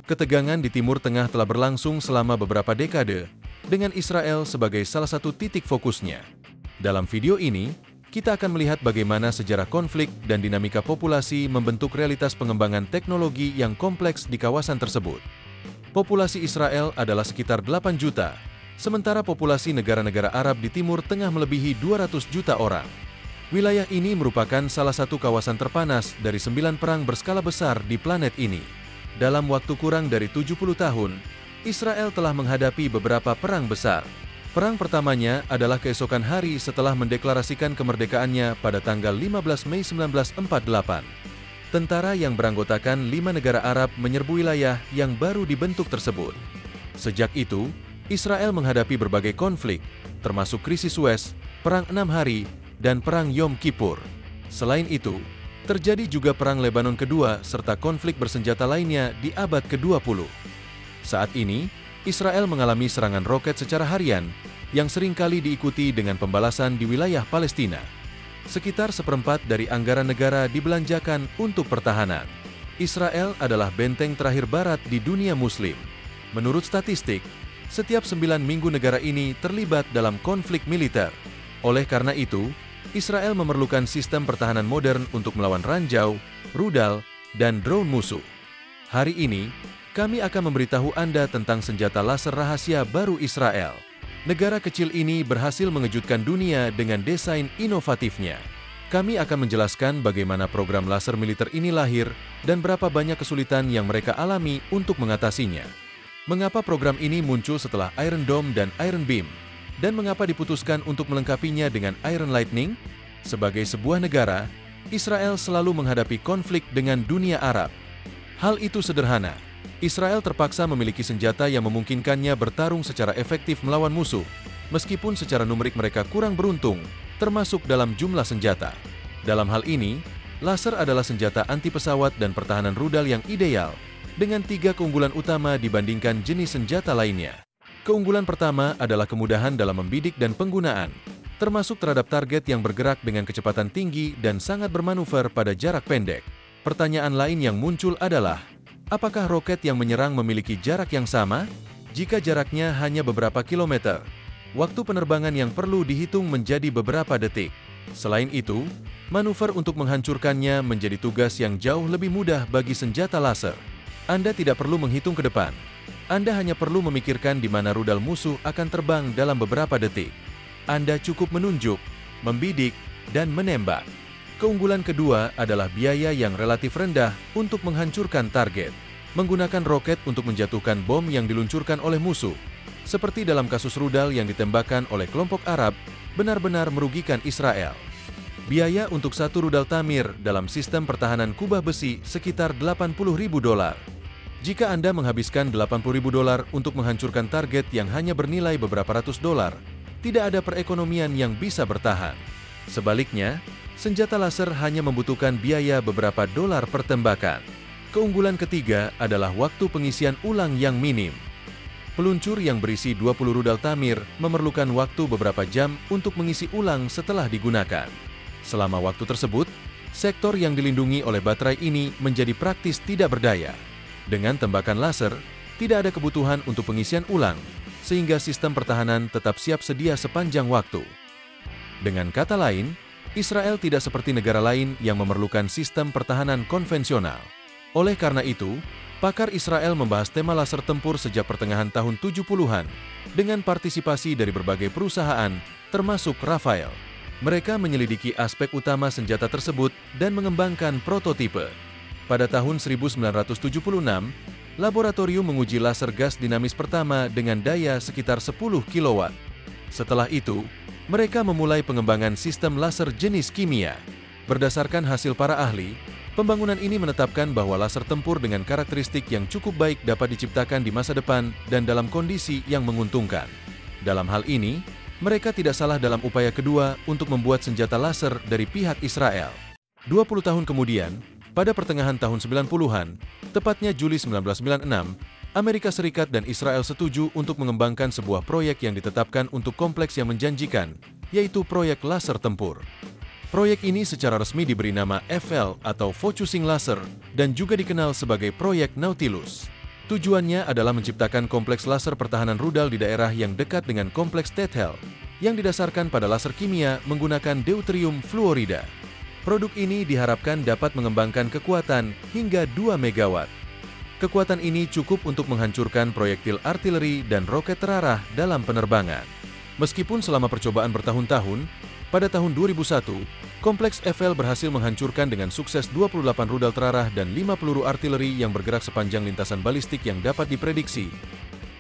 Ketegangan di Timur Tengah telah berlangsung selama beberapa dekade, dengan Israel sebagai salah satu titik fokusnya. Dalam video ini, kita akan melihat bagaimana sejarah konflik dan dinamika populasi membentuk realitas pengembangan teknologi yang kompleks di kawasan tersebut. Populasi Israel adalah sekitar 8 juta, sementara populasi negara-negara Arab di Timur Tengah melebihi 200 juta orang. Wilayah ini merupakan salah satu kawasan terpanas dari 9 perang berskala besar di planet ini. Dalam waktu kurang dari 70 tahun, Israel telah menghadapi beberapa perang besar. Perang pertamanya adalah keesokan hari setelah mendeklarasikan kemerdekaannya pada tanggal 15 Mei 1948. Tentara yang beranggotakan 5 negara Arab menyerbu wilayah yang baru dibentuk tersebut. Sejak itu, Israel menghadapi berbagai konflik, termasuk krisis Suez, Perang 6 Hari, dan Perang Yom Kippur. Selain itu, terjadi juga Perang Lebanon Kedua serta konflik bersenjata lainnya di abad ke-20. Saat ini, Israel mengalami serangan roket secara harian yang seringkali diikuti dengan pembalasan di wilayah Palestina. Sekitar seperempat dari anggaran negara dibelanjakan untuk pertahanan. Israel adalah benteng terakhir barat di dunia muslim. Menurut statistik, setiap 9 minggu negara ini terlibat dalam konflik militer. Oleh karena itu, Israel memerlukan sistem pertahanan modern untuk melawan ranjau, rudal, dan drone musuh. Hari ini, kami akan memberitahu Anda tentang senjata laser rahasia baru Israel. Negara kecil ini berhasil mengejutkan dunia dengan desain inovatifnya. Kami akan menjelaskan bagaimana program laser militer ini lahir dan berapa banyak kesulitan yang mereka alami untuk mengatasinya. Mengapa program ini muncul setelah Iron Dome dan Iron Beam? Dan mengapa diputuskan untuk melengkapinya dengan Iron Lightning? Sebagai sebuah negara, Israel selalu menghadapi konflik dengan dunia Arab. Hal itu sederhana. Israel terpaksa memiliki senjata yang memungkinkannya bertarung secara efektif melawan musuh, meskipun secara numerik mereka kurang beruntung, termasuk dalam jumlah senjata. Dalam hal ini, laser adalah senjata anti pesawat dan pertahanan rudal yang ideal, dengan 3 keunggulan utama dibandingkan jenis senjata lainnya. Keunggulan pertama adalah kemudahan dalam membidik dan penggunaan, termasuk terhadap target yang bergerak dengan kecepatan tinggi dan sangat bermanuver pada jarak pendek. Pertanyaan lain yang muncul adalah, apakah roket yang menyerang memiliki jarak yang sama? Jika jaraknya hanya beberapa kilometer, waktu penerbangan yang perlu dihitung menjadi beberapa detik. Selain itu, manuver untuk menghancurkannya menjadi tugas yang jauh lebih mudah bagi senjata laser. Anda tidak perlu menghitung ke depan. Anda hanya perlu memikirkan di mana rudal musuh akan terbang dalam beberapa detik. Anda cukup menunjuk, membidik, dan menembak. Keunggulan kedua adalah biaya yang relatif rendah untuk menghancurkan target. Menggunakan roket untuk menjatuhkan bom yang diluncurkan oleh musuh, seperti dalam kasus rudal yang ditembakkan oleh kelompok Arab, benar-benar merugikan Israel. Biaya untuk satu rudal Tamir dalam sistem pertahanan kubah besi sekitar $80.000. Jika Anda menghabiskan $80.000 untuk menghancurkan target yang hanya bernilai beberapa ratus dolar, tidak ada perekonomian yang bisa bertahan. Sebaliknya, senjata laser hanya membutuhkan biaya beberapa dolar per tembakan. Keunggulan ketiga adalah waktu pengisian ulang yang minim. Peluncur yang berisi 20 rudal Tamir memerlukan waktu beberapa jam untuk mengisi ulang setelah digunakan. Selama waktu tersebut, sektor yang dilindungi oleh baterai ini menjadi praktis tidak berdaya. Dengan tembakan laser, tidak ada kebutuhan untuk pengisian ulang, sehingga sistem pertahanan tetap siap sedia sepanjang waktu. Dengan kata lain, Israel tidak seperti negara lain yang memerlukan sistem pertahanan konvensional. Oleh karena itu, pakar Israel membahas tema laser tempur sejak pertengahan tahun 70-an, dengan partisipasi dari berbagai perusahaan, termasuk Rafael. Mereka menyelidiki aspek utama senjata tersebut dan mengembangkan prototipe. Pada tahun 1976, laboratorium menguji laser gas dinamis pertama dengan daya sekitar 10 kW. Setelah itu, mereka memulai pengembangan sistem laser jenis kimia. Berdasarkan hasil para ahli, pembangunan ini menetapkan bahwa laser tempur dengan karakteristik yang cukup baik dapat diciptakan di masa depan dan dalam kondisi yang menguntungkan. Dalam hal ini, mereka tidak salah dalam upaya kedua untuk membuat senjata laser dari pihak Israel. 20 tahun kemudian, pada pertengahan tahun 90-an, tepatnya Juli 1996, Amerika Serikat dan Israel setuju untuk mengembangkan sebuah proyek yang ditetapkan untuk kompleks yang menjanjikan, yaitu proyek laser tempur. Proyek ini secara resmi diberi nama FL atau Focusing Laser dan juga dikenal sebagai Proyek Nautilus. Tujuannya adalah menciptakan kompleks laser pertahanan rudal di daerah yang dekat dengan kompleks Tethel yang didasarkan pada laser kimia menggunakan deuterium fluorida. Produk ini diharapkan dapat mengembangkan kekuatan hingga 2 megawatt. Kekuatan ini cukup untuk menghancurkan proyektil artileri dan roket terarah dalam penerbangan. Meskipun selama percobaan bertahun-tahun, pada tahun 2001, kompleks FL berhasil menghancurkan dengan sukses 28 rudal terarah dan 5 peluru artileri yang bergerak sepanjang lintasan balistik yang dapat diprediksi.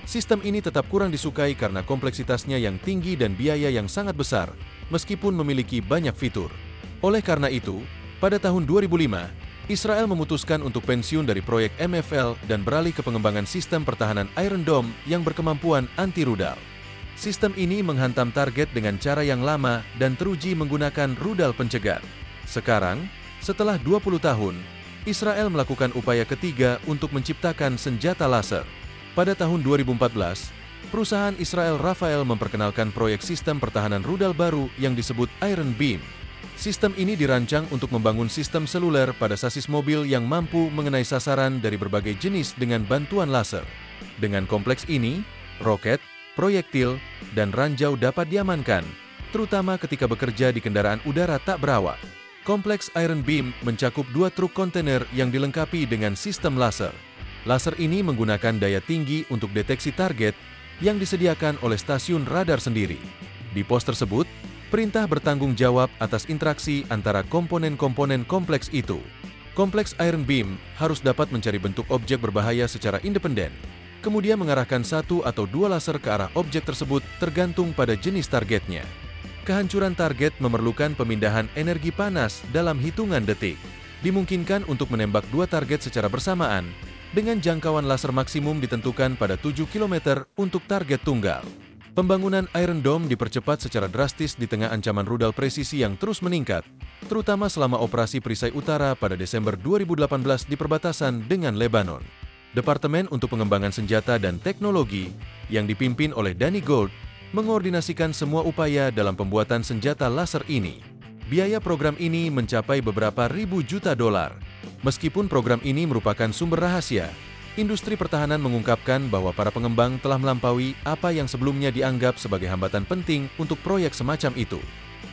Sistem ini tetap kurang disukai karena kompleksitasnya yang tinggi dan biaya yang sangat besar, meskipun memiliki banyak fitur. Oleh karena itu, pada tahun 2005, Israel memutuskan untuk pensiun dari proyek MFL dan beralih ke pengembangan sistem pertahanan Iron Dome yang berkemampuan anti-rudal. Sistem ini menghantam target dengan cara yang lama dan teruji menggunakan rudal pencegat. Sekarang, setelah 20 tahun, Israel melakukan upaya ketiga untuk menciptakan senjata laser. Pada tahun 2014, perusahaan Israel Rafael memperkenalkan proyek sistem pertahanan rudal baru yang disebut Iron Beam. Sistem ini dirancang untuk membangun sistem seluler pada sasis mobil yang mampu mengenai sasaran dari berbagai jenis dengan bantuan laser. Dengan kompleks ini, roket, proyektil, dan ranjau dapat diamankan, terutama ketika bekerja di kendaraan udara tak berawak. Kompleks Iron Beam mencakup 2 truk kontainer yang dilengkapi dengan sistem laser. Laser ini menggunakan daya tinggi untuk deteksi target yang disediakan oleh stasiun radar sendiri. Di pos tersebut, perintah bertanggung jawab atas interaksi antara komponen-komponen kompleks itu. Kompleks Iron Beam harus dapat mencari bentuk objek berbahaya secara independen, kemudian mengarahkan 1 atau 2 laser ke arah objek tersebut tergantung pada jenis targetnya. Kehancuran target memerlukan pemindahan energi panas dalam hitungan detik. Dimungkinkan untuk menembak 2 target secara bersamaan, dengan jangkauan laser maksimum ditentukan pada 7 km untuk target tunggal. Pembangunan Iron Dome dipercepat secara drastis di tengah ancaman rudal presisi yang terus meningkat, terutama selama operasi Perisai Utara pada Desember 2018 di perbatasan dengan Lebanon. Departemen untuk Pengembangan Senjata dan Teknologi yang dipimpin oleh Danny Gold mengordinasikan semua upaya dalam pembuatan senjata laser ini. Biaya program ini mencapai beberapa ribu juta dolar. Meskipun program ini merupakan sumber rahasia, industri pertahanan mengungkapkan bahwa para pengembang telah melampaui apa yang sebelumnya dianggap sebagai hambatan penting untuk proyek semacam itu.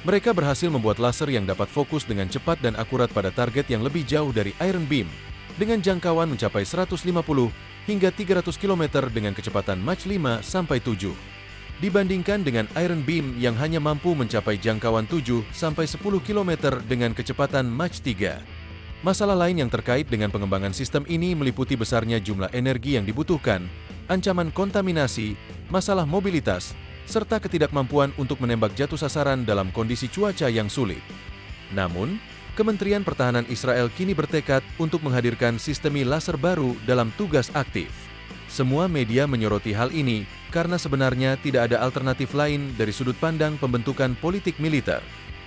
Mereka berhasil membuat laser yang dapat fokus dengan cepat dan akurat pada target yang lebih jauh dari Iron Beam, dengan jangkauan mencapai 150 hingga 300 km dengan kecepatan Mach 5-7. Dibandingkan dengan Iron Beam yang hanya mampu mencapai jangkauan 7-10 km dengan kecepatan Mach 3. Masalah lain yang terkait dengan pengembangan sistem ini meliputi besarnya jumlah energi yang dibutuhkan, ancaman kontaminasi, masalah mobilitas, serta ketidakmampuan untuk menembak jatuh sasaran dalam kondisi cuaca yang sulit. Namun, Kementerian Pertahanan Israel kini bertekad untuk menghadirkan sistem laser baru dalam tugas aktif. Semua media menyoroti hal ini karena sebenarnya tidak ada alternatif lain dari sudut pandang pembentukan politik militer.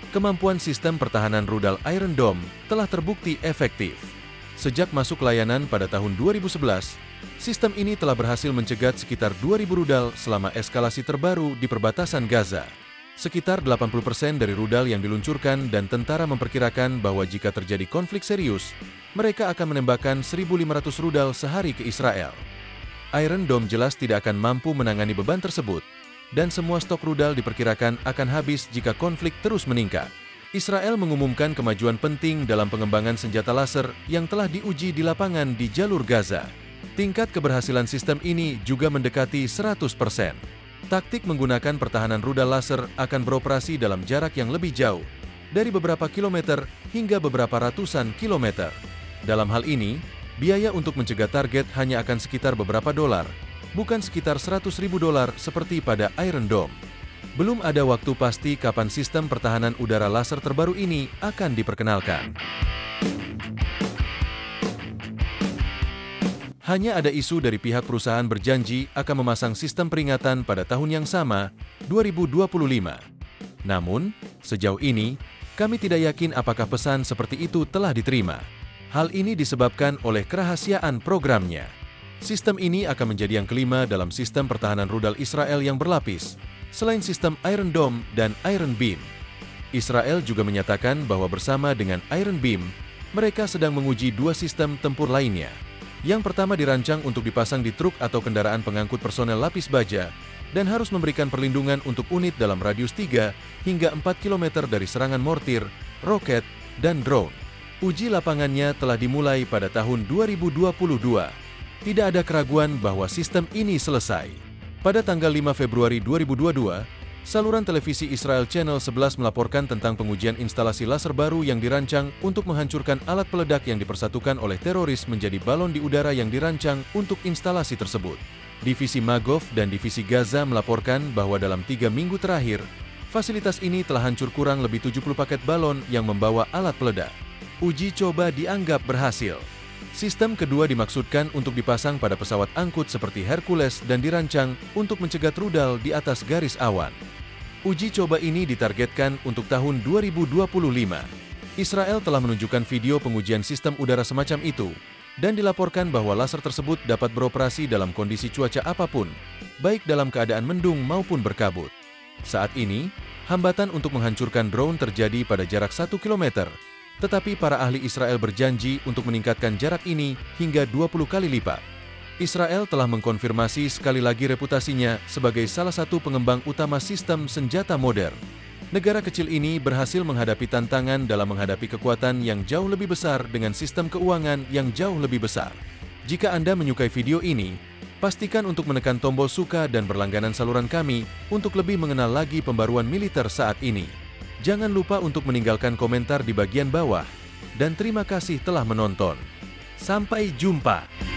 Kemampuan sistem pertahanan rudal Iron Dome telah terbukti efektif. Sejak masuk layanan pada tahun 2011, sistem ini telah berhasil mencegat sekitar 2.000 rudal selama eskalasi terbaru di perbatasan Gaza. Sekitar 80% dari rudal yang diluncurkan dan tentara memperkirakan bahwa jika terjadi konflik serius, mereka akan menembakkan 1.500 rudal sehari ke Israel. Iron Dome jelas tidak akan mampu menangani beban tersebut, dan semua stok rudal diperkirakan akan habis jika konflik terus meningkat. Israel mengumumkan kemajuan penting dalam pengembangan senjata laser yang telah diuji di lapangan di jalur Gaza. Tingkat keberhasilan sistem ini juga mendekati 100%. Taktik menggunakan pertahanan rudal laser akan beroperasi dalam jarak yang lebih jauh, dari beberapa kilometer hingga beberapa ratusan kilometer. Dalam hal ini, biaya untuk mencegah target hanya akan sekitar beberapa dolar, bukan sekitar 100.000 dolar seperti pada Iron Dome. Belum ada waktu pasti kapan sistem pertahanan udara laser terbaru ini akan diperkenalkan. Hanya ada isu dari pihak perusahaan berjanji akan memasang sistem peringatan pada tahun yang sama, 2025. Namun, sejauh ini, kami tidak yakin apakah pesan seperti itu telah diterima. Hal ini disebabkan oleh kerahasiaan programnya. Sistem ini akan menjadi yang kelima dalam sistem pertahanan rudal Israel yang berlapis, selain sistem Iron Dome dan Iron Beam. Israel juga menyatakan bahwa bersama dengan Iron Beam, mereka sedang menguji dua sistem tempur lainnya. Yang pertama dirancang untuk dipasang di truk atau kendaraan pengangkut personel lapis baja, dan harus memberikan perlindungan untuk unit dalam radius 3 hingga 4 km dari serangan mortir, roket, dan drone. Uji lapangannya telah dimulai pada tahun 2022. Tidak ada keraguan bahwa sistem ini selesai. Pada tanggal 5 Februari 2022, saluran televisi Israel Channel 11 melaporkan tentang pengujian instalasi laser baru yang dirancang untuk menghancurkan alat peledak yang dipersatukan oleh teroris menjadi balon di udara yang dirancang untuk instalasi tersebut. Divisi Magov dan Divisi Gaza melaporkan bahwa dalam 3 minggu terakhir, fasilitas ini telah hancur kurang lebih 70 paket balon yang membawa alat peledak. Uji coba dianggap berhasil. Sistem kedua dimaksudkan untuk dipasang pada pesawat angkut seperti Hercules dan dirancang untuk mencegat rudal di atas garis awan. Uji coba ini ditargetkan untuk tahun 2025. Israel telah menunjukkan video pengujian sistem udara semacam itu, dan dilaporkan bahwa laser tersebut dapat beroperasi dalam kondisi cuaca apapun, baik dalam keadaan mendung maupun berkabut. Saat ini, hambatan untuk menghancurkan drone terjadi pada jarak 1 km, tetapi para ahli Israel berjanji untuk meningkatkan jarak ini hingga 20 kali lipat. Israel telah mengkonfirmasi sekali lagi reputasinya sebagai salah satu pengembang utama sistem senjata modern. Negara kecil ini berhasil menghadapi tantangan dalam menghadapi kekuatan yang jauh lebih besar dengan sistem keuangan yang jauh lebih besar. Jika Anda menyukai video ini, pastikan untuk menekan tombol suka dan berlangganan saluran kami untuk lebih mengenal lagi pembaruan militer saat ini. Jangan lupa untuk meninggalkan komentar di bagian bawah, dan terima kasih telah menonton. Sampai jumpa!